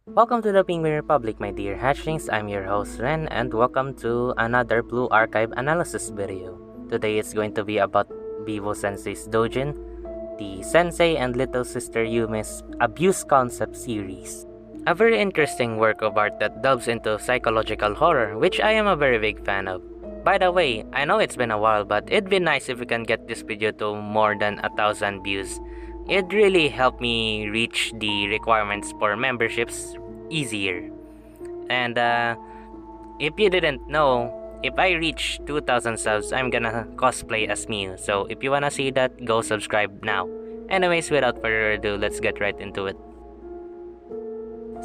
Welcome to the Penguin Republic, my dear hatchlings. I'm your host Ren, and welcome to another Blue Archive analysis video. Today it's going to be about Vivosensei's doujin, the Sensei and Little Sister Yumi's Abuse Concept series. A very interesting work of art that delves into psychological horror, which I am a very big fan of. By the way, I know it's been a while, but it'd be nice if we can get this video to more than 1,000 views. It really helped me reach the requirements for memberships easier. And if you didn't know, if I reach 2,000 subs, I'm gonna cosplay as Mew. So if you wanna see that, go subscribe now. Anyways, without further ado, let's get right into it.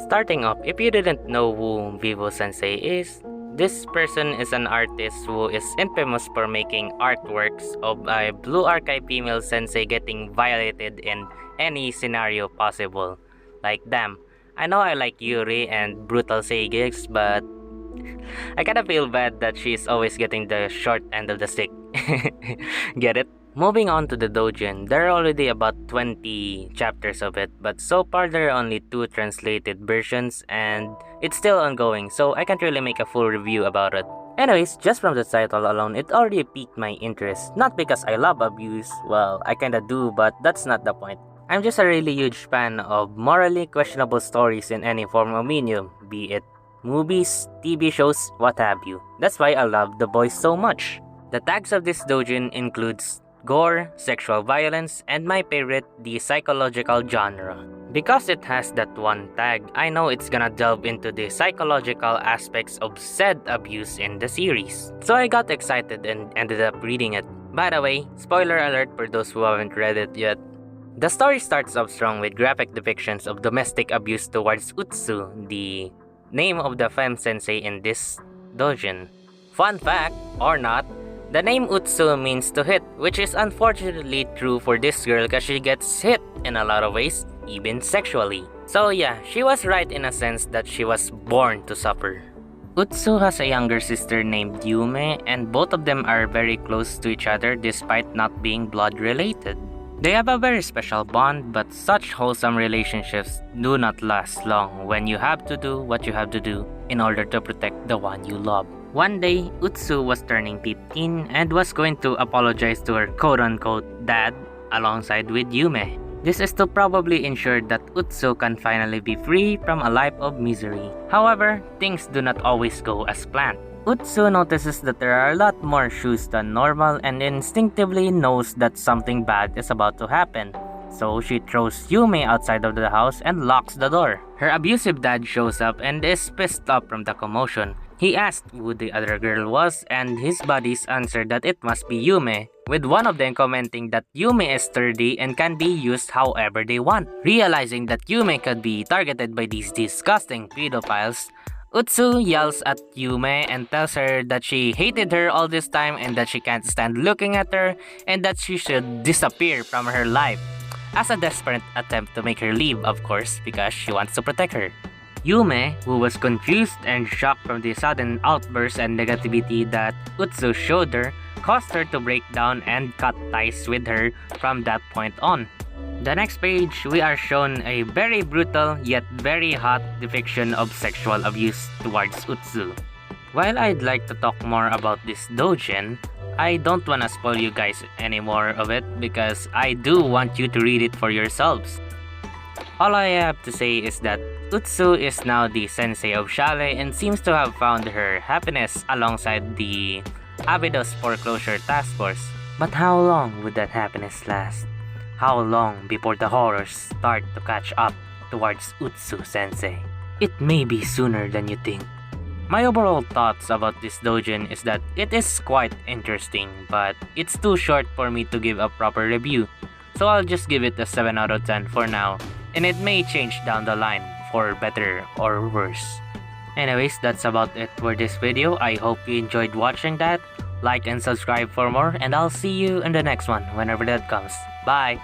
Starting off, if you didn't know who Vivo-sensei is, this person is an artist who is infamous for making artworks of a Blue Archive female sensei getting violated in any scenario possible. Like, damn, I know I like Yuri and brutal Seigex, but I kinda feel bad that she's always getting the short end of the stick. Get it? Moving on to the doujin, there are already about 20 chapters of it, but so far there are only 2 translated versions and it's still ongoing, so I can't really make a full review about it. Anyways, just from the title alone, it already piqued my interest. Not because I love abuse, well, I kinda do, but that's not the point. I'm just a really huge fan of morally questionable stories in any form of medium, be it movies, TV shows, what have you. That's why I love The Boys so much. The tags of this doujin includes gore, sexual violence, and my favorite, the psychological genre. Because it has that one tag, I know it's gonna delve into the psychological aspects of said abuse in the series. So I got excited and ended up reading it. By the way, spoiler alert for those who haven't read it yet. The story starts off strong with graphic depictions of domestic abuse towards Utsu, the name of the femme sensei in this doujin. Fun fact, or not, the name Utsu means to hit, which is unfortunately true for this girl because she gets hit in a lot of ways, even sexually. So yeah, she was right in a sense that she was born to suffer. Utsu has a younger sister named Yume, and both of them are very close to each other despite not being blood related. They have a very special bond, but such wholesome relationships do not last long when you have to do what you have to do in order to protect the one you love. One day, Utsu was turning 15 and was going to apologize to her quote-unquote dad alongside with Yume. This is to probably ensure that Utsu can finally be free from a life of misery. However, things do not always go as planned. Utsu notices that there are a lot more shoes than normal and instinctively knows that something bad is about to happen. So she throws Yume outside of the house and locks the door. Her abusive dad shows up and is pissed off from the commotion. He asked who the other girl was, and his buddies answered that it must be Yume, with one of them commenting that Yume is sturdy and can be used however they want. Realizing that Yume could be targeted by these disgusting pedophiles, Utsu yells at Yume and tells her that she hated her all this time and that she can't stand looking at her and that she should disappear from her life. As a desperate attempt to make her leave, of course, because she wants to protect her. Yume, who was confused and shocked from the sudden outburst and negativity that Utsu showed her, caused her to break down and cut ties with her from that point on. The next page, we are shown a very brutal yet very hot depiction of sexual abuse towards Utsu. While I'd like to talk more about this doujin, I don't wanna spoil you guys any more of it because I do want you to read it for yourselves. All I have to say is that Utsu is now the sensei of Shale and seems to have found her happiness alongside the Abydos Foreclosure Task Force. But how long would that happiness last? How long before the horrors start to catch up towards Utsu sensei? It may be sooner than you think. My overall thoughts about this doujin is that it is quite interesting, but it's too short for me to give a proper review, so I'll just give it a 7 out of 10 for now, and it may change down the line for better or worse. Anyways, that's about it for this video. I hope you enjoyed watching that. Like and subscribe for more, and I'll see you in the next one whenever that comes. Bye!